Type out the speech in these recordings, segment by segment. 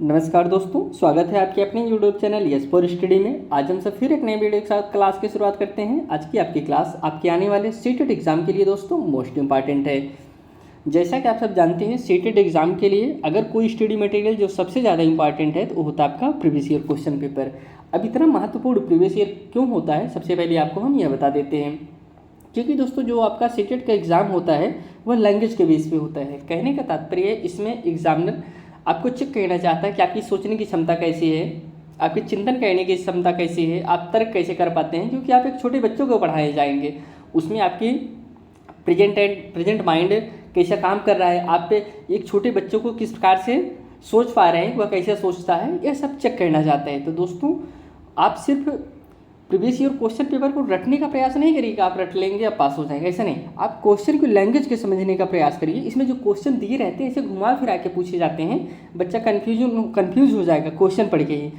नमस्कार दोस्तों, स्वागत है आपके अपने YouTube channel yes for study में। आज हम सब फिर एक नए वीडियो के साथ क्लास की शुरुआत करते हैं। आज की आपकी क्लास आपके आने वाले सीटेट एग्जाम के लिए दोस्तों मोस्ट इंपॉर्टेंट है। जैसा कि आप सब जानते हैं, सीटेट एग्जाम के लिए अगर कोई स्टडी मटेरियल जो सबसे ज़्यादा इंपॉर्टेंट है तो वो होता है आपका प्रीवियस ईयर क्वेश्चन पेपर। अब इतना महत्वपूर्ण प्रीवियस ईयर क्यों होता है, सबसे पहले आपको हम यह बता देते हैं। क्योंकि दोस्तों जो आपका सीटेट का एग्ज़ाम होता है वह लैंग्वेज के बेस पे होता है। कहने का तात्पर्य है, इसमें एग्जामिनर आपको चेक करना चाहता है कि आपकी सोचने की क्षमता कैसी है, आपकी चिंतन करने की क्षमता कैसी है, आप तर्क कैसे कर पाते हैं। क्योंकि आप एक छोटे बच्चों को पढ़ाए जाएंगे, उसमें आपकी प्रेजेंट माइंड कैसा काम कर रहा है, आप पे एक छोटे बच्चों को किस प्रकार से सोच पा रहे हैं, वह कैसे सोचता है, यह सब चेक करना चाहते हैं। तो दोस्तों आप सिर्फ प्रीवियस ईयर क्वेश्चन पेपर को रटने का प्रयास नहीं करिएगा, आप रट लेंगे आप पास हो जाएंगे, ऐसा नहीं। आप क्वेश्चन की लैंग्वेज के समझने का प्रयास करिए। इसमें जो क्वेश्चन दिए रहते हैं इसे घुमा फिरा के पूछे जाते हैं, बच्चा कन्फ्यूज हो जाएगा क्वेश्चन पढ़ के ही।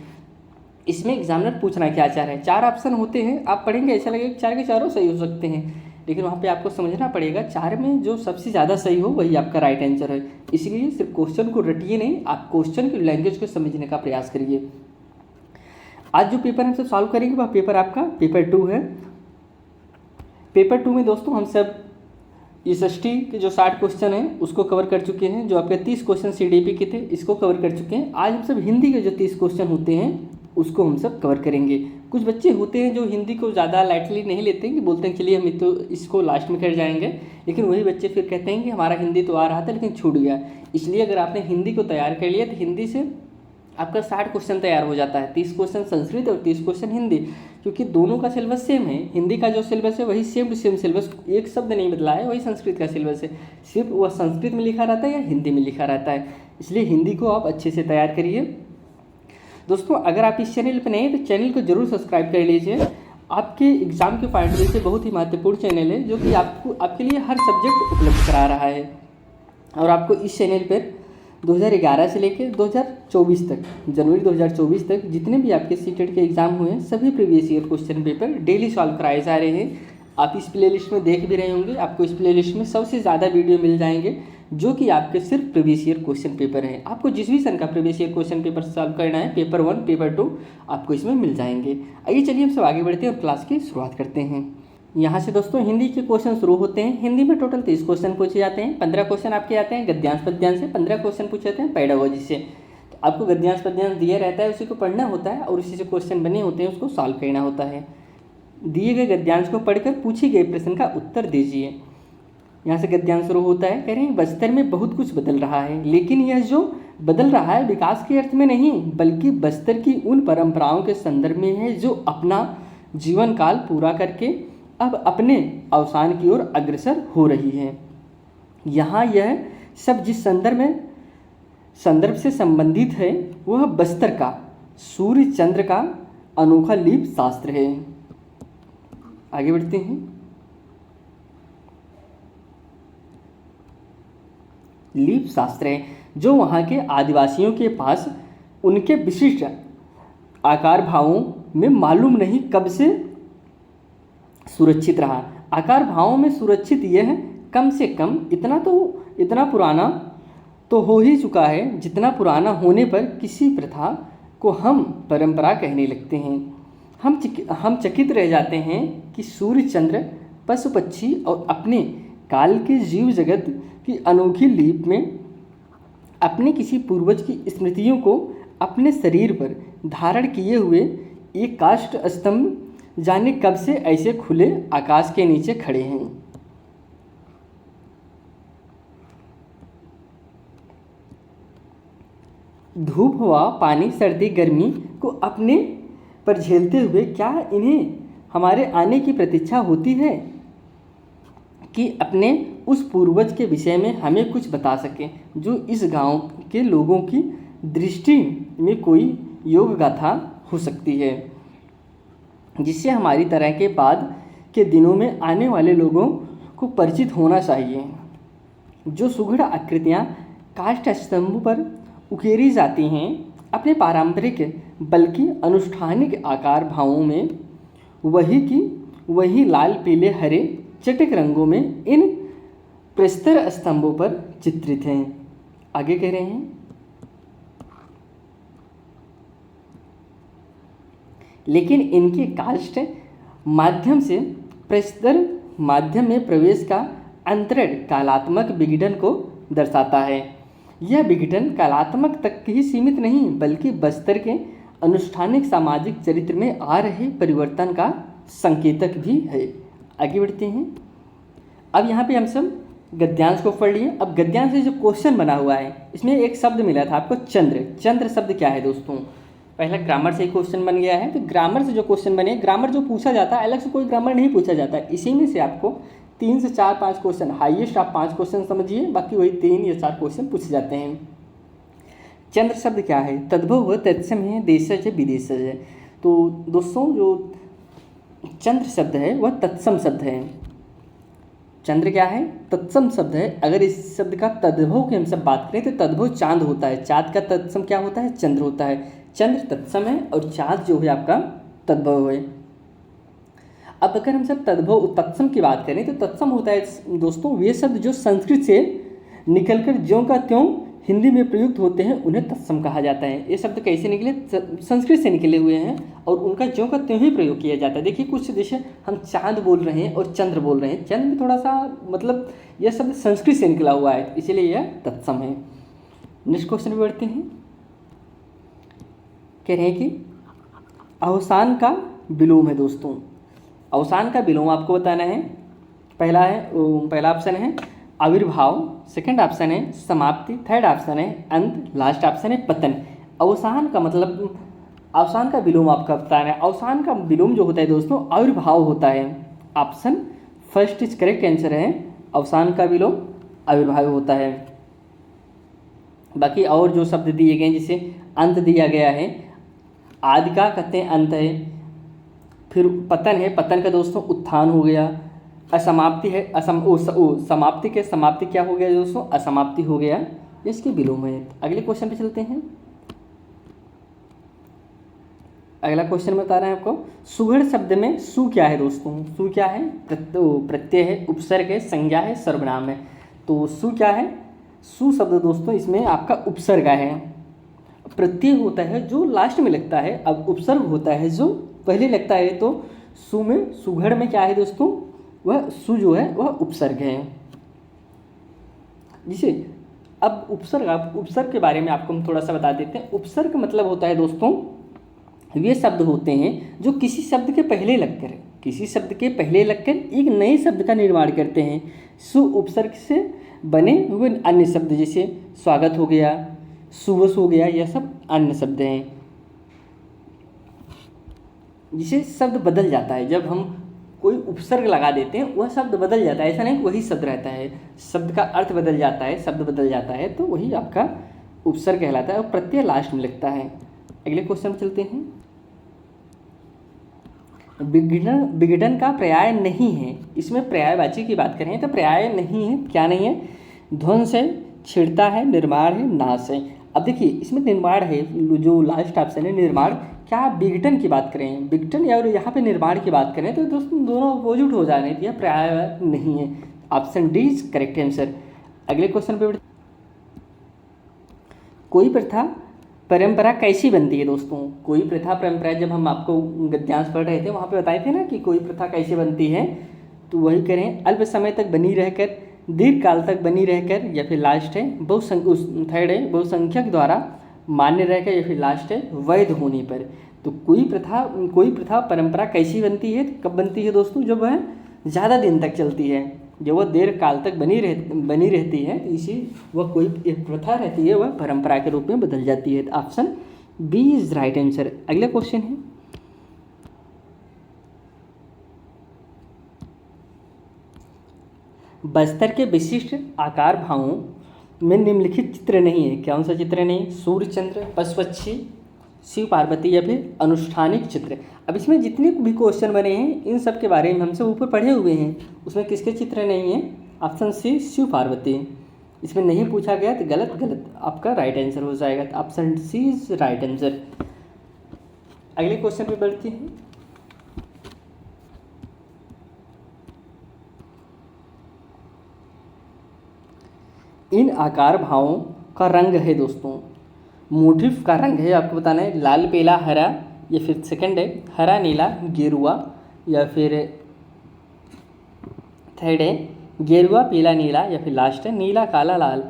इसमें एग्जामिनर पूछना क्या चाह रहे हैं। 4 ऑप्शन होते हैं, आप पढ़ेंगे ऐसा लगेगा 4 के चारों सही हो सकते हैं, लेकिन वहाँ पे आपको समझना पड़ेगा 4 में जो सबसे ज़्यादा सही हो वही आपका राइट आंसर है। इसलिए सिर्फ क्वेश्चन को रटिए नहीं, आप क्वेश्चन की लैंग्वेज को समझने का प्रयास करिए। आज जो पेपर हम सब सॉल्व करेंगे वह पेपर आपका पेपर 2 है। पेपर 2 में दोस्तों हम सब एसएसटी के जो 60 क्वेश्चन हैं उसको कवर कर चुके हैं। जो आपके 30 क्वेश्चन सीडीपी के थे इसको कवर कर चुके हैं। आज हम सब हिंदी के जो 30 क्वेश्चन होते हैं उसको हम सब कवर करेंगे। कुछ बच्चे होते हैं जो हिंदी को ज़्यादा लाइटली नहीं लेते हैं, कि बोलते हैं चलिए हम तो इसको लास्ट में कर जाएंगे, लेकिन वही बच्चे फिर कहते हैं कि हमारा हिंदी तो आ रहा था लेकिन छूट गया। इसलिए अगर आपने हिंदी को तैयार कर लिया तो हिंदी से आपका 60 क्वेश्चन तैयार हो जाता है। 30 क्वेश्चन संस्कृत और 30 क्वेश्चन हिंदी, क्योंकि दोनों का सिलेबस सेम है। हिंदी का जो सिलेबस है वही सेम टू सेम सिलेबस, एक शब्द नहीं बदला है, वही संस्कृत का सिलेबस है। सिर्फ वह संस्कृत में लिखा रहता है या हिंदी में लिखा रहता है। इसलिए हिंदी को आप अच्छे से तैयार करिए। दोस्तों अगर आप इस चैनल पर नए हैं तो चैनल को जरूर सब्सक्राइब कर लीजिए। आपके एग्जाम के पॉइंट ऑफ व्यू से बहुत ही महत्वपूर्ण चैनल है, जो कि आपके लिए हर सब्जेक्ट उपलब्ध करा रहा है। और आपको इस चैनल पर 2011 से लेकर 2024 तक, जनवरी 2024 तक जितने भी आपके सीटेट के एग्ज़ाम हुए हैं सभी previous year question paper daily solve कराए जा रहे हैं। आप इस प्लेलिस्ट में देख भी रहे होंगे, आपको इस प्लेलिस्ट में सबसे ज़्यादा वीडियो मिल जाएंगे जो कि आपके सिर्फ प्रीवियस ईयर क्वेश्चन पेपर हैं। आपको जिस भी सन का previous year question paper solve करना है, पेपर 1 पेपर 2 आपको इसमें मिल जाएंगे। आइए चलिए हम सब आगे बढ़ते हैं और क्लास की शुरुआत करते हैं। यहाँ से दोस्तों हिंदी के क्वेश्चन शुरू होते हैं। हिंदी में टोटल 30 क्वेश्चन पूछे जाते हैं। 15 क्वेश्चन आपके आते हैं गद्यांश पद्यांश से, 15 क्वेश्चन पूछे जाते हैं पेडागोजी से। तो आपको गद्यांश पद्यांश दिया रहता है, उसी को पढ़ना होता है और उसी से क्वेश्चन बने होते हैं उसको सॉल्व करना होता है। दिए गए गद्यांश को पढ़कर पूछे गए प्रश्न का उत्तर दीजिए। यहाँ से गद्यांश शुरू होता है, कह रहे हैं बस्तर में बहुत कुछ बदल रहा है, लेकिन यह जो बदल रहा है विकास के अर्थ में नहीं बल्कि बस्तर की उन परंपराओं के संदर्भ में है जो अपना जीवन काल पूरा करके अब अपने अवसान की ओर अग्रसर हो रही है। यहाँ यह सब जिस संदर्भ से संबंधित है वह बस्तर का सूर्य चंद्र का अनोखा लीप शास्त्र है। आगे बढ़ते हैं। लीप शास्त्र है जो वहाँ के आदिवासियों के पास उनके विशिष्ट आकार भावों में मालूम नहीं कब से सुरक्षित रहा। आकार भावों में सुरक्षित यह कम से कम इतना पुराना तो हो ही चुका है जितना पुराना होने पर किसी प्रथा को हम परंपरा कहने लगते हैं। हम चकित रह जाते हैं कि सूर्य चंद्र पशु पक्षी और अपने काल के जीव जगत की अनोखी लीप में अपने किसी पूर्वज की स्मृतियों को अपने शरीर पर धारण किए हुए एक काष्ठ स्तंभ जाने कब से ऐसे खुले आकाश के नीचे खड़े हैं। धूप हवा पानी सर्दी गर्मी को अपने पर झेलते हुए क्या इन्हें हमारे आने की प्रतीक्षा होती है कि अपने उस पूर्वज के विषय में हमें कुछ बता सकें जो इस गांव के लोगों की दृष्टि में कोई योग गाथा हो सकती है, जिससे हमारी तरह के बाद के दिनों में आने वाले लोगों को परिचित होना चाहिए। जो सुघड़ आकृतियाँ काष्ठ स्तंभ पर उकेरी जाती हैं अपने पारंपरिक बल्कि अनुष्ठानिक आकार भावों में वही लाल पीले हरे चटक रंगों में इन प्रस्तर स्तंभों पर चित्रित हैं। आगे कह रहे हैं लेकिन इनके काष्ठ माध्यम से प्रस्तर माध्यम में प्रवेश का अंतरण कालात्मक विघटन को दर्शाता है। यह विघटन कालात्मक तक ही सीमित नहीं बल्कि बस्तर के अनुष्ठानिक सामाजिक चरित्र में आ रहे परिवर्तन का संकेतक भी है। आगे बढ़ते हैं। अब यहाँ पे हम सब गद्यांश को पढ़ लिए। अब गद्यांश से जो क्वेश्चन बना हुआ है इसमें एक शब्द मिला था आपको चंद्र। चंद्र शब्द क्या है दोस्तों? पहला ग्रामर से क्वेश्चन बन गया है। तो ग्रामर से जो क्वेश्चन बने, ग्रामर जो पूछा जाता है अलग से कोई ग्रामर नहीं पूछा जाता है, इसी में से आपको 3 से 4 5 क्वेश्चन, हाईएस्ट आप 5 क्वेश्चन समझिए, बाकी वही 3 या 4 क्वेश्चन पूछे जाते हैं। चंद्र शब्द क्या है? तद्भव व तत्सम है, देशज है, विदेशज है। तो दोस्तों जो चंद्र शब्द है वह तत्सम शब्द है। चंद्र क्या है? तत्सम शब्द है। अगर इस शब्द का तद्भव की हम सब बात करें तो तद्भव चांद होता है, चांद का तत्सम क्या होता है? चंद्र होता है। चंद्र तत्सम है और चांद जो है आपका तद्भव है। अब अगर हम सब तद्भव तत्सम की बात करें तो तत्सम होता है दोस्तों वे शब्द जो संस्कृत से निकलकर ज्यों का त्यों हिंदी में प्रयुक्त होते हैं उन्हें तत्सम कहा जाता है। ये शब्द कैसे निकले? संस्कृत से निकले हुए हैं और उनका ज्यों का त्यों ही प्रयोग किया जाता है। देखिए कुछ जैसे हम चांद बोल रहे हैं और चंद्र बोल रहे हैं, चंद्र में थोड़ा सा मतलब यह शब्द संस्कृत से निकला हुआ है, इसीलिए यह तत्सम है। नेक्स्ट क्वेश्चन पे बढ़ते हैं। कह रहे हैं कि अवसान का विलोम है दोस्तों। अवसान का विलोम आपको बताना है। पहला ऑप्शन है आविर्भाव, सेकंड ऑप्शन है समाप्ति, थर्ड ऑप्शन है अंत, लास्ट ऑप्शन है पतन। अवसान का मतलब अवसान का विलोम आपका बताना है। अवसान का विलोम जो होता है दोस्तों आविर्भाव होता है। Option first is correct answer है, अवसान का विलोम आविर्भाव होता है। बाकी और जो शब्द दिए गए जैसे अंत दिया गया है, आदि का कहते हैं अंत है, फिर पतन है, पतन का दोस्तों उत्थान हो गया, असमाप्ति है समाप्ति के समाप्ति क्या हो गया दोस्तों? असमाप्ति हो गया, इसके विलोम है। अगले क्वेश्चन पे चलते हैं। अगला क्वेश्चन बता रहे हैं आपको सुघड़ शब्द में सु क्या है दोस्तों? सु क्या है? प्रत्यय है, उपसर्ग है, संज्ञा है, सर्वनाम है। तो सु क्या है? सु शब्द दोस्तों इसमें आपका उपसर्ग है। प्रत्यय होता है जो लास्ट में लगता है, अब उपसर्ग होता है जो पहले लगता है। तो सु में सुघड़ में क्या है दोस्तों? वह सु जो है वह उपसर्ग है। जिसे अब उपसर्ग के बारे में आपको हम थोड़ा सा बता देते हैं। उपसर्ग मतलब होता है दोस्तों वे शब्द होते हैं जो किसी शब्द के पहले लगकर एक नए शब्द का निर्माण करते हैं। सु उपसर्ग से बने हुए अन्य शब्द जैसे स्वागत हो गया, सुबस हो गया, यह सब अन्य शब्द हैं। जिसे शब्द बदल जाता है, जब हम कोई उपसर्ग लगा देते हैं वह शब्द बदल जाता है, ऐसा नहीं वही शब्द रहता है, शब्द का अर्थ बदल जाता है, शब्द बदल जाता है, तो वही आपका उपसर्ग कहलाता है और प्रत्यय लास्ट में लगता है। अगले क्वेश्चन पर चलते हैं। विघटन का पर्याय नहीं है। इसमें पर्यायवाची की बात करें तो पर्याय नहीं है। क्या नहीं है? ध्वंस है, छिड़ता है, निर्माण है, नाश है। अब देखिए इसमें निर्माण है, जो लास्ट ऑप्शन है निर्माण। क्या आप विघटन की बात करें, विघटन या यहाँ पे निर्माण की बात करें तो दोस्तों दोनों अपोजिट हो जा रहे हैं, यह पर्याय नहीं है। Option D is correct answer. अगले क्वेश्चन पे कोई प्रथा परंपरा कैसी बनती है दोस्तों? कोई प्रथा परंपरा, जब हम आपको गद्यांश पढ़ रहे थे वहाँ पे बताए थे ना कि कोई प्रथा कैसे बनती है, तो वही करें अल्प समय तक बनी रहकर, दीर्घ काल तक बनी रहकर, या फिर लास्ट है थर्ड है बहुसंख्यक द्वारा मान्य रहकर, या फिर लास्ट है वैध होने पर। तो कोई प्रथा परंपरा कैसी बनती है, कब बनती है दोस्तों? जब वह ज़्यादा दिन तक चलती है, जब वह देर काल तक बनी रहती है, तो इसी वह कोई एक प्रथा रहती है वह परंपरा के रूप में बदल जाती है। Option B is right answer. अगला क्वेश्चन है बस्तर के विशिष्ट आकार भावों में निम्नलिखित चित्र नहीं है। कौन सा चित्र नहीं? सूर्य चंद्र, पशु पक्षी, शिव पार्वती या फिर अनुष्ठानिक चित्र। अब इसमें जितने भी क्वेश्चन बने हैं इन सब के बारे में हमसे ऊपर पढ़े हुए हैं, उसमें किसके चित्र नहीं है? Option C Shiva Parvati. इसमें नहीं पूछा गया तो गलत आपका राइट आंसर हो जाएगा। तो option C is right answer. अगले क्वेश्चन पे बढ़ते हैं। इन आकार भावों का रंग है दोस्तों, मोटिफ का रंग है आपको बताना है लाल, पीला, हरा, या फिर सेकंड है हरा नीला गेरुआ, या फिर थर्ड है गेरुआ पीला नीला, या फिर लास्ट है नीला काला लाल।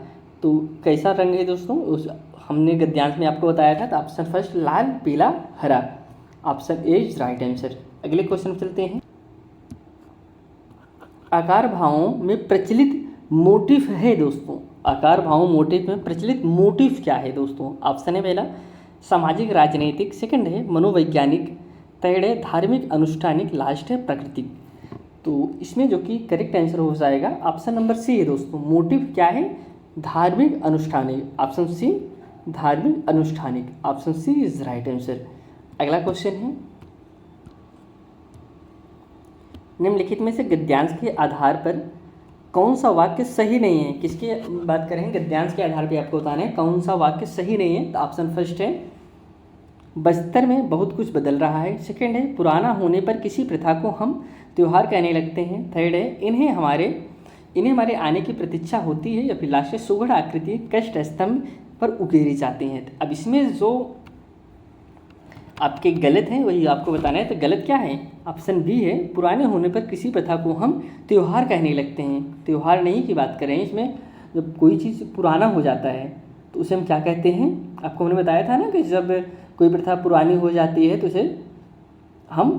तो कैसा रंग है दोस्तों, उस हमने गद्यांश में आपको बताया था। तो ऑप्शन फर्स्ट लाल पीला हरा, option A is right answer. अगले क्वेश्चन चलते हैं। आकार भावों में प्रचलित मोटिफ है दोस्तों, आकार भावों मोटिफ में प्रचलित मोटिफ क्या है दोस्तों। ऑप्शन है पहला सामाजिक राजनीतिक, सेकंड है मनोवैज्ञानिक, थर्ड है धार्मिक अनुष्ठानिक, लास्ट है प्राकृतिक। तो इसमें जो कि करेक्ट आंसर हो जाएगा ऑप्शन नंबर सी है दोस्तों। मोटिव क्या है, धार्मिक अनुष्ठानिक, ऑप्शन सी धार्मिक अनुष्ठानिक, option C is right answer. अगला क्वेश्चन है निम्नलिखित में से गद्यांश के आधार पर कौन सा वाक्य सही नहीं है। किसकी बात करें, गद्यांश के आधार पर आपको बताना है कौन सा वाक्य सही नहीं है। तो ऑप्शन फर्स्ट है बस्तर में बहुत कुछ बदल रहा है, सेकंड है पुराना होने पर किसी प्रथा को हम त्यौहार कहने लगते हैं, थर्ड है इन्हें हमारे आने की प्रतीक्षा होती है, या फिर लास्ट है सुगढ़ आकृति कष्ट स्तंभ पर उकेरी जाती हैं। अब इसमें जो आपके गलत हैं वही आपको बताना है। तो गलत क्या है, ऑप्शन बी है पुराने होने पर किसी प्रथा को हम त्यौहार कहने लगते हैं। त्यौहार नहीं की बात करें, इसमें जब कोई चीज़ पुराना हो जाता है तो उसे हम क्या कहते हैं, आपको मैंने बताया था ना कि जब कोई प्रथा पुरानी हो जाती है तो उसे हम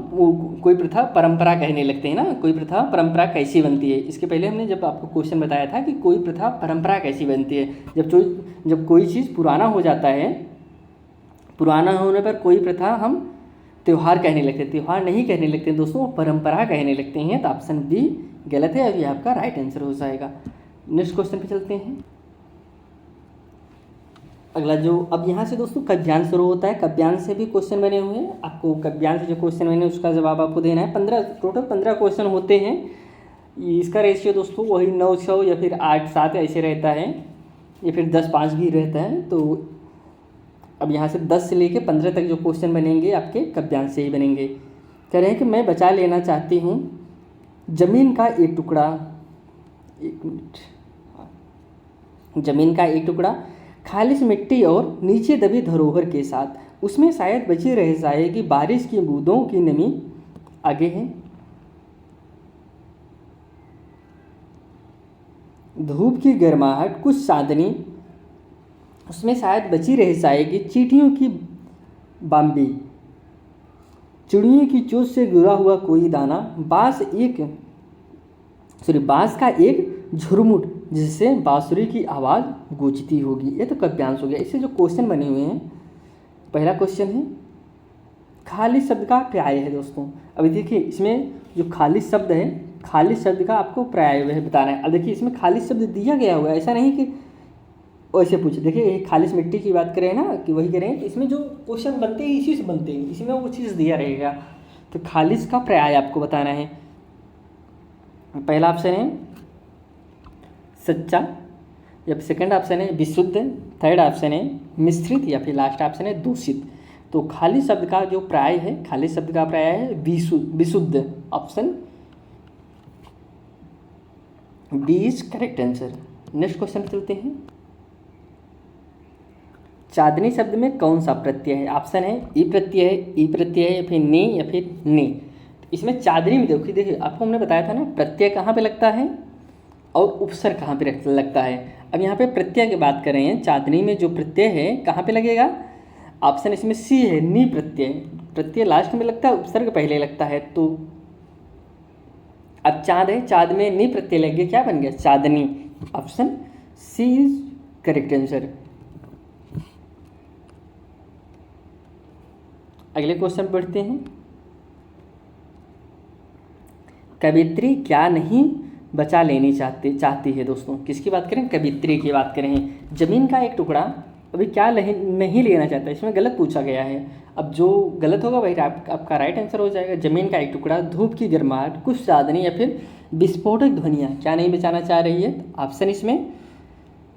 कोई प्रथा परंपरा कहने लगते हैं ना। कोई प्रथा परंपरा कैसी बनती है, इसके पहले हमने जब आपको क्वेश्चन बताया था कि कोई प्रथा परंपरा कैसी बनती है। जब कोई चीज़ पुराना हो जाता है, पुराना होने पर कोई प्रथा हम त्यौहार कहने लगते हैं, त्यौहार नहीं कहने लगते हैं दोस्तों, परंपरा कहने लगते हैं। तो ऑप्शन बी गलत है, अभी आपका राइट आंसर हो जाएगा। नेक्स्ट क्वेश्चन पे चलते हैं। अगला जो अब यहाँ से दोस्तों काव्यांश शुरू होता है। काव्यांश से भी क्वेश्चन बने हुए हैं, आपको काव्यांश से जो क्वेश्चन बने उसका जवाब आपको देना है। टोटल 15 क्वेश्चन होते हैं। इसका रेशियो दोस्तों वही 9-6 या फिर 8-7 ऐसे रहता है, या फिर 10-5 भी रहता है। तो अब यहाँ से 10 से लेके 15 तक जो क्वेश्चन बनेंगे आपके काव्यांश से ही बनेंगे। कह रहे हैं कि मैं बचा लेना चाहती हूँ जमीन का एक टुकड़ा, एक मिनट, जमीन का एक टुकड़ा खालिश मिट्टी और नीचे दबी धरोहर के साथ, उसमें शायद बची रह जाएगी बारिश की बूंदों की नमी। आगे है धूप की गर्माहट कुछ चांदनी, उसमें शायद बची रह जाएगी चींटियों की बाम्बी, चिड़ियों की चोंच से गिरा हुआ कोई दाना, बांस का एक झुरमुट जिससे बांसुरी की आवाज़ गूंजती होगी। ये तो काव्यांश हो गया। इससे जो क्वेश्चन बने हुए हैं, पहला क्वेश्चन है खालिश शब्द का पर्याय है दोस्तों। अभी देखिए इसमें जो खालिश शब्द है, खालिश शब्द का आपको पर्याय वह बताना है। अब देखिए इसमें खालिश शब्द दिया गया हुआ है, ऐसा नहीं कि वैसे पूछे। देखिए खालिश मिट्टी की बात करें ना कि वही करें, तो इसमें जो क्वेश्चन बनते हैं इसी से बनते हैं, इसमें वो चीज़ दिया रहेगा। तो खालिश का पर्याय आपको बताना है। पहला ऑप्शन है सच्चा, या फिर सेकंड ऑप्शन है विशुद्ध, थर्ड ऑप्शन है मिश्रित, या फिर लास्ट ऑप्शन है दूषित। तो खालिश शब्द का जो पर्याय है, खालिश शब्द का पर्याय है विशुद्ध, option B is correct answer. Next question चलते हैं। चांदनी शब्द में कौन सा प्रत्यय है। ऑप्शन है ई प्रत्यय है, ई प्रत्यय है, या फिर ने, या फिर ने। इसमें चांदनी में देखिए आपको हमने बताया था ना प्रत्यय कहाँ पे लगता है और उपसर्ग कहाँ पे लगता है। अब यहाँ पे प्रत्यय की बात कर रहे हैं, चांदनी में जो प्रत्यय है कहाँ पे लगेगा। ऑप्शन इसमें सी है नी प्रत्यय, प्रत्यय लास्ट में लगता है, उपसर्ग पहले लगता है। तो अब चाँद है, चाँद में नी प्रत्यय लग गया, क्या बन गया चांदनी। Option C is correct answer. अगले क्वेश्चन पढ़ते हैं। कवित्री क्या नहीं बचा लेनी चाहती है दोस्तों। किसकी बात करें, कवित्री की बात करें। जमीन का एक टुकड़ा अभी क्या नहीं लेना चाहता, इसमें गलत पूछा गया है। अब जो गलत होगा भाई आपका राइट आंसर हो जाएगा। जमीन का एक टुकड़ा, धूप की गर्माहट, कुछ चांदनी, या फिर विस्फोटक ध्वनियाँ क्या नहीं बचाना चाह रही है। ऑप्शन इसमें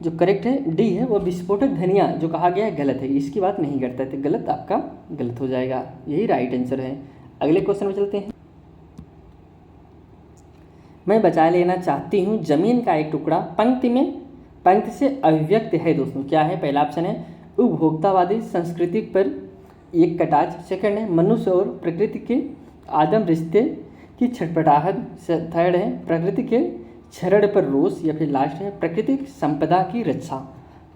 जो करेक्ट है डी है, वो विस्फोटक ध्वनियाँ जो कहा गया है गलत है, इसकी बात नहीं करता है। तो गलत आपका गलत हो जाएगा, यही राइट आंसर है। अगले क्वेश्चन में चलते हैं। मैं बचा लेना चाहती हूँ जमीन का एक टुकड़ा, पंक्ति से अभिव्यक्त है दोस्तों। क्या है, पहला ऑप्शन है उपभोक्तावादी संस्कृति पर एक कटाच, सेकंड है मनुष्य और प्रकृति के आदम रिश्ते की छटपटाहट, थर्ड है प्रकृति के क्षरण पर रोष, या फिर लास्ट है प्राकृतिक संपदा की रक्षा।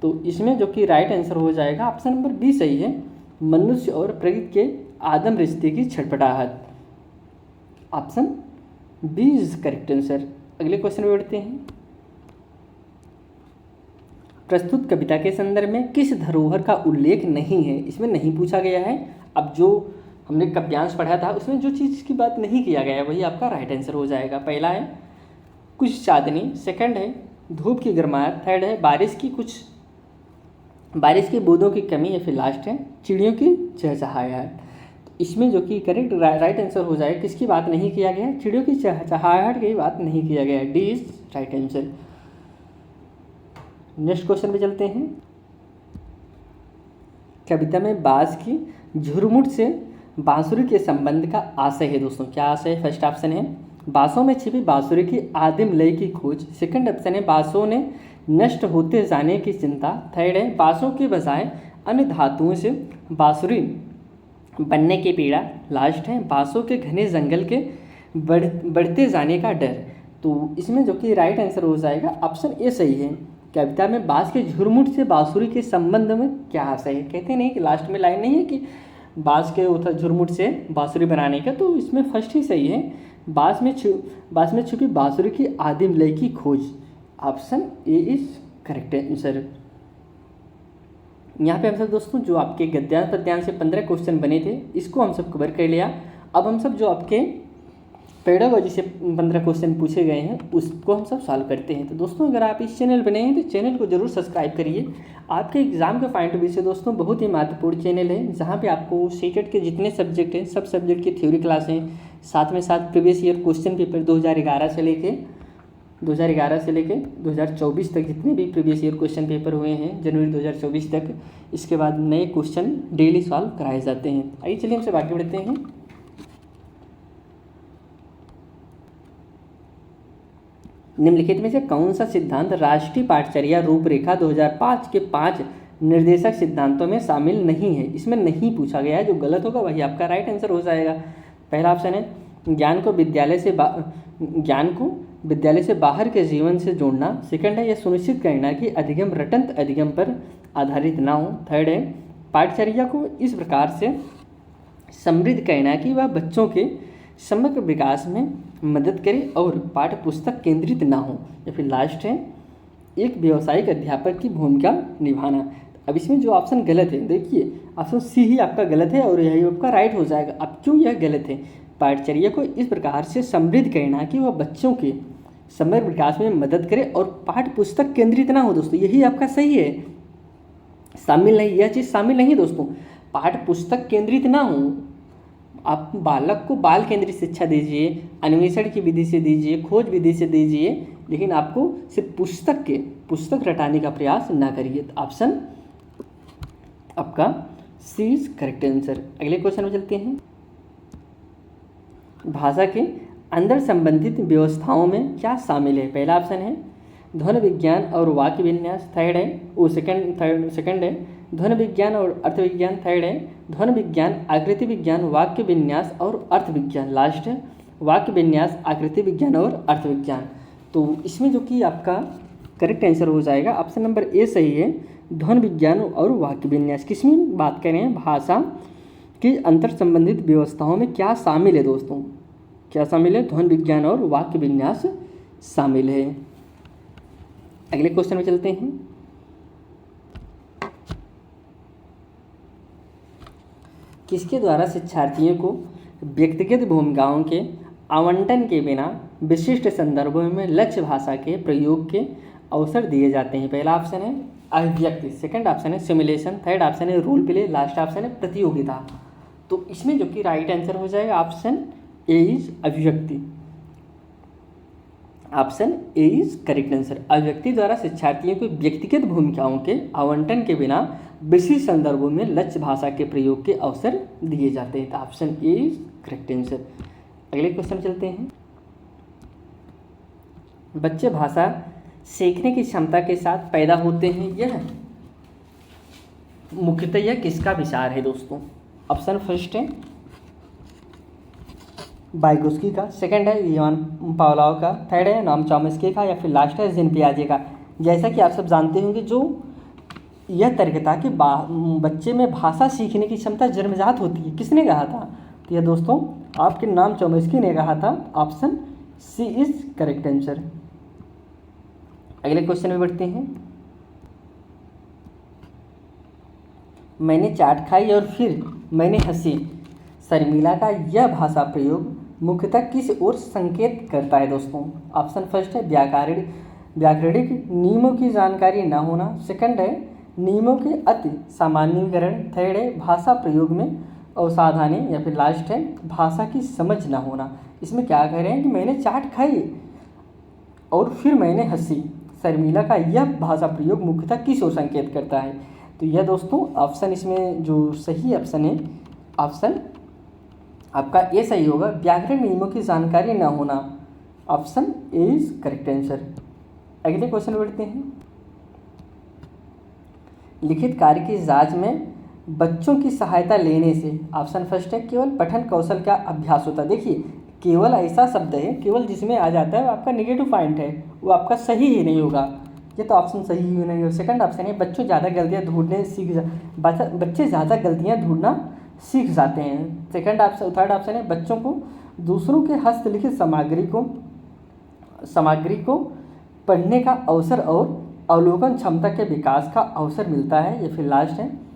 तो इसमें जो कि राइट आंसर हो जाएगा ऑप्शन नंबर बी सही है, मनुष्य और प्रकृति के आदम रिश्ते की छटपटाहट। Option B is correct answer. अगले क्वेश्चन में बढ़ते हैं। प्रस्तुत कविता के संदर्भ में किस धरोहर का उल्लेख नहीं है? इसमें नहीं पूछा गया है। अब जो हमने काव्यांश पढ़ा था उसमें जो चीज़ की बात नहीं किया गया वही आपका राइट आंसर हो जाएगा। पहला है कुछ चांदनी, सेकंड है धूप की गर्माहट, थर्ड है बारिश की बूंदों की कमी, या फिर लास्ट है चिड़ियों की चहचहाहट। तो इसमें जो कि करेक्ट राइट आंसर हो जाएगा, किसकी बात नहीं किया गया? चिड़ियों की चहचहाहट की बात नहीं किया गया। D is right answer. Next question पे चलते हैं। कविता में बाँस की झुरमुट से बांसुरी के संबंध का आशय है दोस्तों। क्या आशय है? फर्स्ट ऑप्शन है बाँसों में छिपी बांसुरी की आदिम लय की खोज, सेकंड ऑप्शन है बाँसों ने नष्ट होते जाने की चिंता, थर्ड है बाँसों के बजाय अन्य धातुओं से बांसुरी बनने की पीड़ा, लास्ट है बाँसों के घने जंगल के बढ़ते जाने का डर। तो इसमें जो कि राइट आंसर हो जाएगा ऑप्शन ए सही है। कविता में बाँस के झुरमुट से बांसुरी के संबंध में क्या आशय है? कहते नहीं कि लास्ट में लाइन नहीं है कि बाँस के झुरमुट से बांसुरी बनाने का, तो इसमें फर्स्ट ही सही है, बाँस में छुपी बांसुरी की आदिम लय की खोज। Option A is correct answer. यहाँ पे हम सब दोस्तों जो आपके गद्यांश पद्यांश से 15 क्वेश्चन बने थे इसको हम सब कवर कर लिया। अब हम सब जो आपके पेडागोजी से 15 क्वेश्चन पूछे गए हैं उसको हम सब सॉल्व करते हैं। तो दोस्तों अगर आप इस चैनल पर नए हैं तो चैनल को जरूर सब्सक्राइब करिए। आपके एग्जाम के पॉइंट ऑफ व्यू से दोस्तों बहुत ही महत्वपूर्ण चैनल है, जहाँ पे आपको सीटेट के जितने सब्जेक्ट हैं सब सब्जेक्ट की थ्योरी क्लास हैं, साथ में साथ प्रीवियस ईयर क्वेश्चन पेपर 2011 से लेके 2024 तक जितने भी प्रीवियस ईयर क्वेश्चन पेपर हुए हैं जनवरी 2024 तक, इसके बाद नए क्वेश्चन डेली सॉल्व कराए जाते हैं। आइए चलिए हमसे आगे बढ़ते हैं। निम्नलिखित में से कौन सा सिद्धांत राष्ट्रीय पाठचर्या रूपरेखा 2005 के 5 निर्देशक सिद्धांतों में शामिल नहीं है? इसमें नहीं पूछा गया है, जो गलत होगा वही आपका राइट आंसर हो जाएगा। पहला ऑप्शन है ज्ञान को विद्यालय से बाहर के जीवन से जोड़ना, सेकंड है यह सुनिश्चित करना कि अधिगम रटंत अधिगम पर आधारित ना हो, थर्ड है पाठचर्या को इस प्रकार से समृद्ध करना कि वह बच्चों के समग्र विकास में मदद करे और पाठ्य पुस्तक केंद्रित ना हो, या फिर लास्ट है एक व्यावसायिक अध्यापक की भूमिका निभाना। अब इसमें जो ऑप्शन गलत है, देखिए ऑप्शन सी ही आपका गलत है और यही आपका राइट हो जाएगा। अब क्यों यह गलत है? पाठचर्या को इस प्रकार से समृद्ध करना कि वह बच्चों के समग्र विकास में मदद करे और पाठ्य पुस्तक केंद्रित ना हो दोस्तों, यही आपका सही है। शामिल नहीं, यह चीज़ शामिल नहीं दोस्तों, पाठ्य पुस्तक केंद्रित ना हो। आप बालक को बाल केंद्रित शिक्षा दीजिए, अन्वेषण की विधि से दीजिए, खोज विधि से दीजिए, लेकिन आपको सिर्फ पुस्तक रटाने का प्रयास ना करिए। तो ऑप्शन आपका सी इज करेक्ट आंसर। अगले क्वेश्चन में चलते हैं। भाषा के अंदर संबंधित व्यवस्थाओं में क्या शामिल है? पहला ऑप्शन है ध्वनि विज्ञान और वाक्य विन्यास, थर्ड है सेकंड है ध्वनि विज्ञान और अर्थ विज्ञान, थर्ड है ध्वनि विज्ञान आकृति विज्ञान वाक्य विन्यास और अर्थ विज्ञान, लास्ट है वाक्य विन्यास आकृति विज्ञान और अर्थ विज्ञान। तो इसमें जो कि आपका करेक्ट आंसर हो जाएगा ऑप्शन नंबर ए सही है, ध्वनि विज्ञान और वाक्य विन्यास। किसमें बात करें? भाषा की अंतर संबंधित व्यवस्थाओं में क्या शामिल है दोस्तों? क्या शामिल है? ध्वनि विज्ञान और वाक्य विन्यास शामिल है। अगले क्वेश्चन में चलते हैं। किसके द्वारा शिक्षार्थियों को व्यक्तिगत भूमिकाओं के आवंटन के बिना विशिष्ट संदर्भों में लक्ष्य भाषा के प्रयोग के अवसर दिए जाते हैं? पहला ऑप्शन है अभिव्यक्ति, सेकंड ऑप्शन है सिमुलेशन, थर्ड ऑप्शन है रोल प्ले, लास्ट ऑप्शन है प्रतियोगिता। तो इसमें जो कि राइट आंसर हो जाएगा ऑप्शन ए इज अभिव्यक्ति। Option A is correct answer. अभिव्यक्ति द्वारा शिक्षार्थियों को व्यक्तिगत भूमिकाओं के आवंटन के बिना विशिष्ट संदर्भों में लक्ष्य भाषा के प्रयोग के अवसर दिए जाते हैं। तो option A is correct answer. अगले क्वेश्चन चलते हैं। बच्चे भाषा सीखने की क्षमता के साथ पैदा होते हैं, यह मुख्यतः यह किसका विचार है दोस्तों? ऑप्शन फर्स्ट है वाइगोस्की का, सेकंड है इवान पावलोव का, थर्ड है नोम चॉम्स्की का, या फिर लास्ट है जीन पियाजे का। जैसा कि आप सब जानते होंगे, जो यह तर्क था कि बच्चे में भाषा सीखने की क्षमता जन्मजात होती है, किसने कहा था? तो यह दोस्तों आपके नोम चॉम्स्की ने कहा था। Option C is correct answer. अगले क्वेश्चन में बढ़ते हैं। मैंने चाट खाई और फिर मैंने हंसी, शर्मिला का यह भाषा प्रयोग मुख्यतः किस ओर संकेत करता है दोस्तों? ऑप्शन फर्स्ट है व्याकरणिक नियमों की जानकारी न होना, सेकंड है नियमों के अति सामान्यीकरण, थर्ड है भाषा प्रयोग में असावधानी, या फिर लास्ट है भाषा की समझ न होना। इसमें क्या कह रहे हैं कि मैंने चाट खाई और फिर मैंने हंसी, शर्मिला का यह भाषा प्रयोग मुख्यतः किस ओर संकेत करता है? तो यह दोस्तों ऑप्शन इसमें जो सही ऑप्शन है, ऑप्शन आपका ए सही होगा, व्याकरण नियमों की जानकारी न होना। Option A is correct answer. अगले क्वेश्चन बढ़ते हैं। लिखित कार्य की जांच में बच्चों की सहायता लेने से, ऑप्शन फर्स्ट है केवल पठन कौशल का अभ्यास होता है। देखिए केवल ऐसा शब्द है, केवल जिसमें आ जाता है वो आपका नेगेटिव पॉइंट है, वो आपका सही ही नहीं होगा, ये तो ऑप्शन सही ही नहीं होगा। सेकंड ऑप्शन है बच्चे ज़्यादा गलतियाँ ढूंढना सीख जाते हैं। सेकंड ऑप्शन, थर्ड ऑप्शन है बच्चों को दूसरों के हस्तलिखित सामग्री को पढ़ने का अवसर और अवलोकन क्षमता के विकास का अवसर मिलता है, या फिर लास्ट है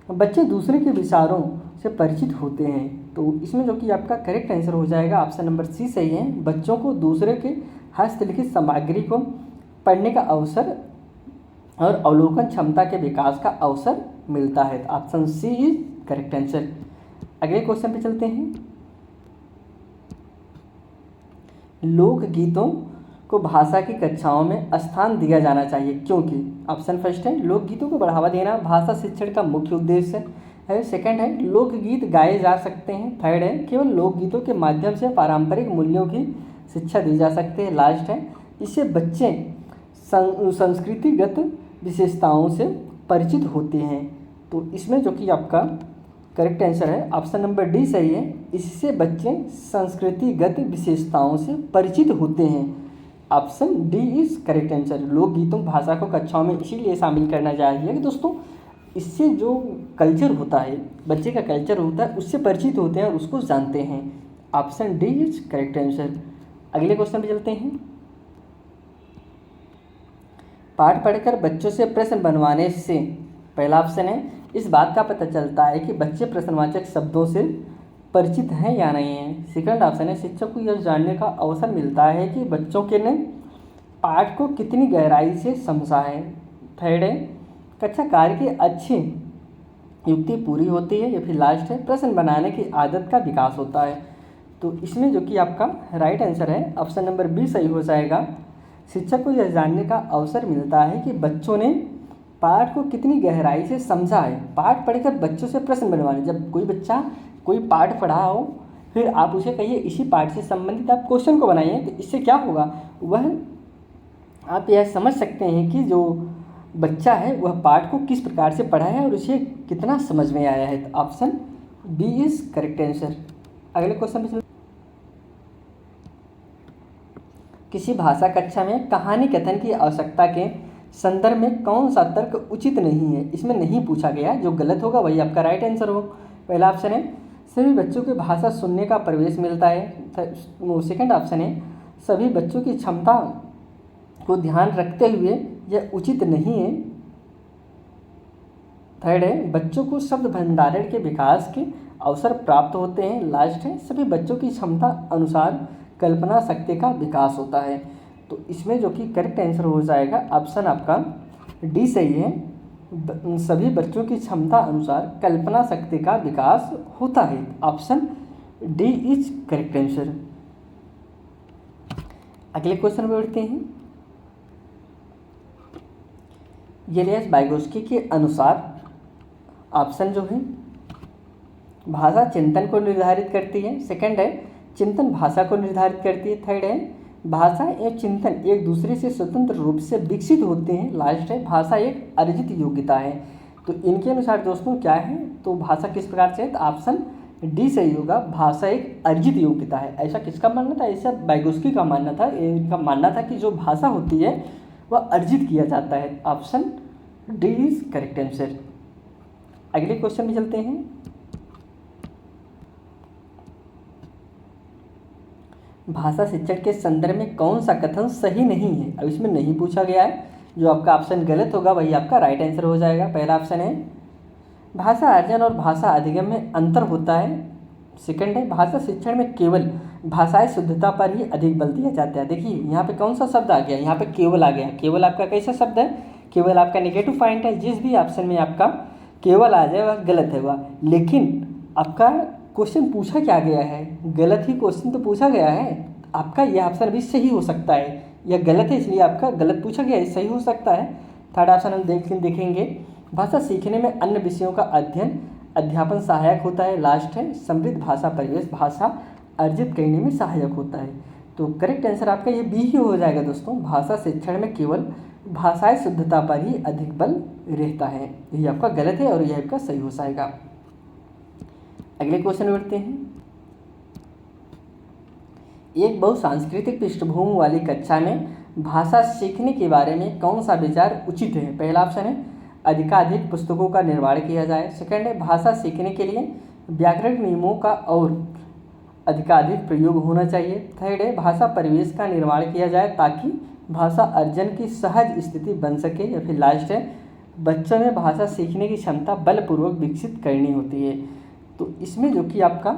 बच्चे दूसरे के विचारों से परिचित होते हैं। तो इसमें जो कि आपका करेक्ट आंसर हो जाएगा ऑप्शन नंबर सी सही है, बच्चों को दूसरे के हस्तलिखित सामग्री को पढ़ने का अवसर और अवलोकन क्षमता के विकास का अवसर मिलता है। Option C is correct answer. अगले क्वेश्चन पे चलते हैं। लोकगीतों को भाषा की कक्षाओं में स्थान दिया जाना चाहिए क्योंकि, ऑप्शन फर्स्ट है लोकगीतों को बढ़ावा देना भाषा शिक्षण का मुख्य उद्देश्य है, सेकंड है लोकगीत गाए जा सकते हैं, थर्ड है केवल लोकगीतों के माध्यम से पारंपरिक मूल्यों की शिक्षा दी जा सकती है, लास्ट है इससे बच्चे संस्कृतिगत विशेषताओं से परिचित होते हैं। तो इसमें जो कि आपका करेक्ट आंसर है ऑप्शन नंबर डी सही है, इससे बच्चे संस्कृतिगत विशेषताओं से परिचित होते हैं। Option D is correct answer. लोकगीतों भाषा को कक्षाओं में इसीलिए शामिल करना चाहिए कि दोस्तों इससे जो कल्चर होता है, बच्चे का कल्चर होता है, उससे परिचित होते हैं और उसको जानते हैं। Option D is correct answer. अगले क्वेश्चन पे चलते हैं। पाठ पढ़कर बच्चों से प्रश्न बनवाने से, पहला ऑप्शन है इस बात का पता चलता है कि बच्चे प्रश्नवाचक शब्दों से परिचित हैं या नहीं हैं, सेकंड ऑप्शन है शिक्षक को यह जानने का अवसर मिलता है कि बच्चों के ने पाठ को कितनी गहराई से समझा है, थर्ड है कक्षा कार्य की अच्छी युक्ति पूरी होती है, या फिर लास्ट है प्रश्न बनाने की आदत का विकास होता है। तो इसमें जो कि आपका राइट आंसर है ऑप्शन नंबर बी सही हो जाएगा। शिक्षक को यह जानने का अवसर मिलता है कि बच्चों ने पाठ को कितनी गहराई से समझा है। पाठ पढ़कर बच्चों से प्रश्न बनवाने, जब कोई बच्चा कोई पाठ पढ़ा हो फिर आप उसे कहिए इसी पाठ से संबंधित आप क्वेश्चन को बनाइए, तो इससे क्या होगा, वह आप यह समझ सकते हैं कि जो बच्चा है वह पाठ को किस प्रकार से पढ़ा है और उसे कितना समझ में आया है। तो option B is correct answer. अगले क्वेश्चन पे किसी भाषा कक्षा में कहानी कथन की आवश्यकता के संदर्भ में कौन सा तर्क उचित नहीं है, इसमें नहीं पूछा गया, जो गलत होगा वही आपका राइट आंसर हो। पहला ऑप्शन है सभी बच्चों को भाषा सुनने का प्रवेश मिलता है, सेकंड ऑप्शन है सभी बच्चों की क्षमता को ध्यान रखते हुए यह उचित नहीं है, थर्ड है बच्चों को शब्द भंडारण के विकास के अवसर प्राप्त होते हैं, लास्ट है सभी बच्चों की क्षमता अनुसार कल्पना शक्ति का विकास होता है। तो इसमें जो कि करेक्ट आंसर हो जाएगा ऑप्शन आपका डी सही है, सभी बच्चों की क्षमता अनुसार कल्पना शक्ति का विकास होता है। Option D is correct answer. अगले क्वेश्चन पे बढ़ते हैं। येलियस वाइगोस्की के अनुसार ऑप्शन जो है भाषा चिंतन को निर्धारित करती है, सेकंड है चिंतन भाषा को निर्धारित करती है, थर्ड है भाषा एवं चिंतन एक दूसरे से स्वतंत्र रूप से विकसित होते हैं, लास्ट है भाषा एक अर्जित योग्यता है। तो इनके अनुसार दोस्तों क्या है, तो भाषा किस प्रकार से है, तो ऑप्शन डी सही होगा। भाषा एक अर्जित योग्यता है। ऐसा किसका मानना था, ऐसा वाइगोत्स्की का मानना था। इनका मानना था कि जो भाषा होती है वह अर्जित किया जाता है। Option D is correct answer. अगले क्वेश्चन में चलते हैं। भाषा शिक्षण के संदर्भ में कौन सा कथन सही नहीं है। अब इसमें नहीं पूछा गया है, जो आपका ऑप्शन गलत होगा वही आपका राइट आंसर हो जाएगा। पहला ऑप्शन है भाषा अर्जन और भाषा अधिगम में अंतर होता है। सेकंड है भाषा शिक्षण में केवल भाषाई शुद्धता पर ही अधिक बल दिया जाता है। देखिए यहाँ पे कौन सा शब्द आ गया, यहाँ पे केवल आ गया। केवल आपका कैसा शब्द है, केवल आपका नेगेटिव पॉइंट है। जिस भी ऑप्शन में आपका केवल आ जाए वह गलत है वह। लेकिन आपका क्वेश्चन पूछा क्या गया है, गलत ही क्वेश्चन तो पूछा गया है। आपका यह ऑप्शन भी सही हो सकता है, यह गलत है इसलिए आपका गलत पूछा गया है, सही हो सकता है। थर्ड ऑप्शन हम देखेंगे भाषा सीखने में अन्य विषयों का अध्ययन अध्यापन सहायक होता है। लास्ट है समृद्ध भाषा परिवेश भाषा अर्जित करने में सहायक होता है। तो करेक्ट आंसर आपका ये बी ही हो जाएगा दोस्तों। भाषा शिक्षण में केवल भाषाई शुद्धता पर ही अधिक बल रहता है। ये आपका गलत है और यह आपका सही हो जाएगा। अगले क्वेश्चन में बढ़ते हैं। एक बहुसांस्कृतिक पृष्ठभूमि वाली कक्षा में भाषा सीखने के बारे में कौन सा विचार उचित है। पहला ऑप्शन है अधिकाधिक पुस्तकों का निर्माण किया जाए। सेकंड है भाषा सीखने के लिए व्याकरण नियमों का और अधिकाधिक प्रयोग होना चाहिए। थर्ड है भाषा परिवेश का निर्माण किया जाए ताकि भाषा अर्जन की सहज स्थिति बन सके। या फिर लास्ट है बच्चों में भाषा सीखने की क्षमता बलपूर्वक विकसित करनी होती है। तो इसमें जो कि आपका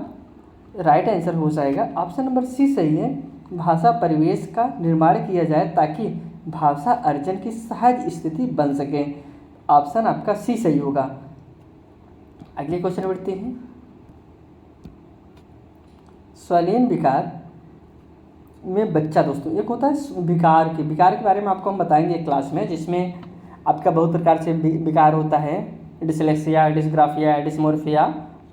राइट आंसर हो जाएगा ऑप्शन नंबर सी सही है। भाषा परिवेश का निर्माण किया जाए ताकि भाषा अर्जन की सहज स्थिति बन सके। ऑप्शन आपका सी सही होगा। अगले क्वेश्चन बढ़ते हैं। स्वलीन विकार में बच्चा दोस्तों एक होता है विकार के बारे में आपको हम बताएंगे क्लास में, जिसमें आपका बहुत प्रकार से विकार होता है, डिसलेक्सिया, डिस्ग्राफिया, डिस्मोर्फिया।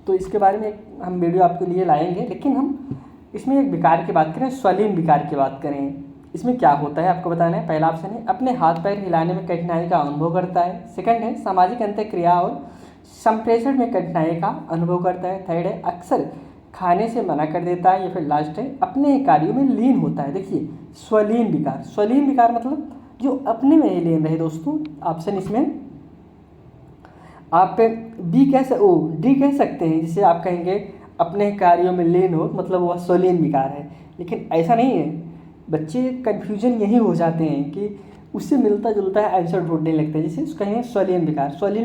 तो इसके बारे में हम वीडियो आपके लिए लाएंगे। लेकिन हम इसमें एक विकार की बात करें, स्वलीन विकार की बात करें। इसमें क्या होता है आपको बताना है। पहला ऑप्शन है अपने हाथ पैर हिलाने में कठिनाई का अनुभव करता है। सेकंड है सामाजिक अंतःक्रिया और संप्रेषण में कठिनाई का अनुभव करता है। थर्ड है अक्सर खाने से मना कर देता है। या फिर लास्ट है अपने कार्यों में लीन होता है। देखिए स्वलीन विकार मतलब जो अपने में ही लीन रहे दोस्तों। ऑप्शन इसमें आप डी कह सकते हैं, जिसे आप कहेंगे अपने कार्यों में लीन हो, मतलब वह स्वलीन विकार है। लेकिन ऐसा नहीं है, बच्चे कन्फ्यूजन यही हो जाते हैं कि उससे मिलता जुलता है आंसर ढूंढने लगते हैं, जिसे कहेंगे स्वलीन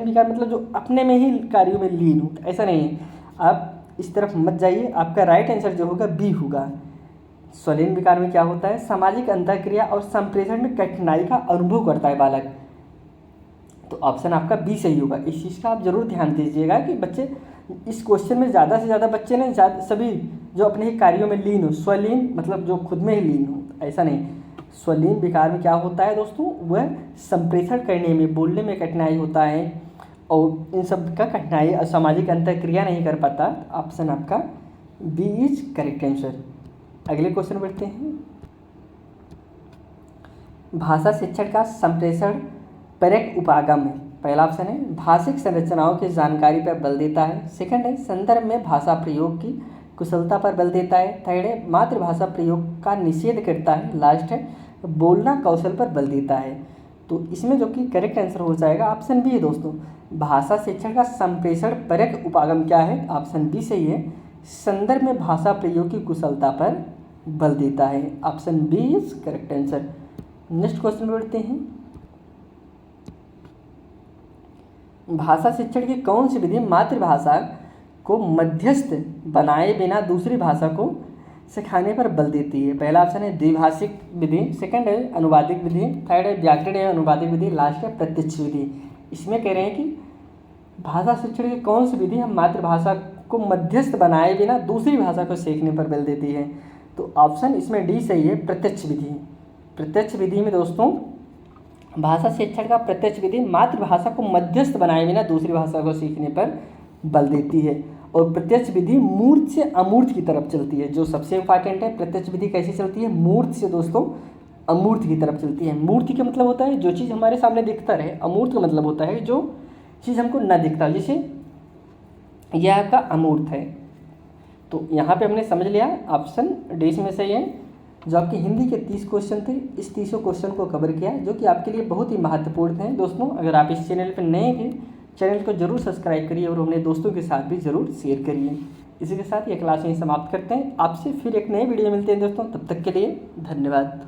विकार मतलब जो अपने में ही कार्यों में लीन हो। ऐसा नहीं है, आप इस तरफ मत जाइए। आपका राइट आंसर जो होगा बी होगा। स्वलीन विकार में क्या होता है, सामाजिक अंतःक्रिया और संप्रेषण में कठिनाई का अनुभव करता है बालक। तो ऑप्शन आपका बी सही होगा। इस चीज़ का आप जरूर ध्यान दीजिएगा कि बच्चे इस क्वेश्चन में ज़्यादा से ज़्यादा बच्चे ने सभी जो अपने ही कार्यों में लीन हो, स्वलीन मतलब जो खुद में ही लीन हो, ऐसा नहीं। स्वलीन विकार में क्या होता है दोस्तों, वह संप्रेषण करने में, बोलने में कठिनाई होता है और इन सब का कठिनाई, सामाजिक अंतःक्रिया नहीं कर पाता। ऑप्शन आपका बी इज करेक्ट आंसर। अगले क्वेश्चन बढ़ते हैं। भाषा शिक्षण का संप्रेषण परक उपागम है। पहला ऑप्शन है भाषिक संरचनाओं की जानकारी पर बल देता है। सेकंड है संदर्भ में भाषा प्रयोग की कुशलता पर बल देता है। थर्ड है मातृभाषा प्रयोग का निषेध करता है। लास्ट है बोलना कौशल पर बल देता है। तो इसमें जो कि करेक्ट आंसर हो जाएगा ऑप्शन बी है दोस्तों। भाषा शिक्षण का संप्रेषण परक उपागम क्या है, ऑप्शन बी सही है। संदर्भ में भाषा प्रयोग की कुशलता पर बल देता है। Option B is correct answer. Next question बढ़ते हैं। भाषा शिक्षण की कौन सी विधि मातृभाषा को मध्यस्थ बनाए बिना दूसरी भाषा को सिखाने पर बल देती है। पहला ऑप्शन है द्विभाषिक विधि। सेकंड है अनुवादिक विधि। थर्ड है व्याकरण है अनुवादिक विधि। लास्ट है प्रत्यक्ष विधि। इसमें कह रहे हैं कि भाषा शिक्षण की कौन सी विधि हम मातृभाषा को मध्यस्थ बनाए बिना दूसरी भाषा को सीखने पर बल देती है। तो ऑप्शन इसमें डी सही है, प्रत्यक्ष विधि। प्रत्यक्ष विधि में दोस्तों भाषा शिक्षण का प्रत्यक्ष विधि मातृभाषा को मध्यस्थ बनाए बिना दूसरी भाषा को सीखने पर बल देती है। और प्रत्यक्ष विधि मूर्त से अमूर्त की तरफ चलती है, जो सबसे इंपॉर्टेंट है। प्रत्यक्ष विधि कैसे चलती है, मूर्त से दोस्तों अमूर्त की तरफ चलती है। मूर्ति का मतलब होता है जो चीज़ हमारे सामने दिखता रहे। अमूर्त का मतलब होता है जो चीज़ हमको न दिखता हो, जैसे यह आपका अमूर्त है। तो यहाँ पे हमने समझ लिया ऑप्शन डी इसमें सही है। जो आपके हिंदी के 30 क्वेश्चन थे, इस 30 क्वेश्चन को कवर किया, जो कि आपके लिए बहुत ही महत्वपूर्ण हैं। दोस्तों अगर आप इस चैनल पर नए थे, चैनल को जरूर सब्सक्राइब करिए और अपने दोस्तों के साथ भी ज़रूर शेयर करिए। इसी के साथ ये क्लास यहीं समाप्त करते हैं। आपसे फिर एक नए वीडियो मिलते हैं दोस्तों, तब तक के लिए धन्यवाद।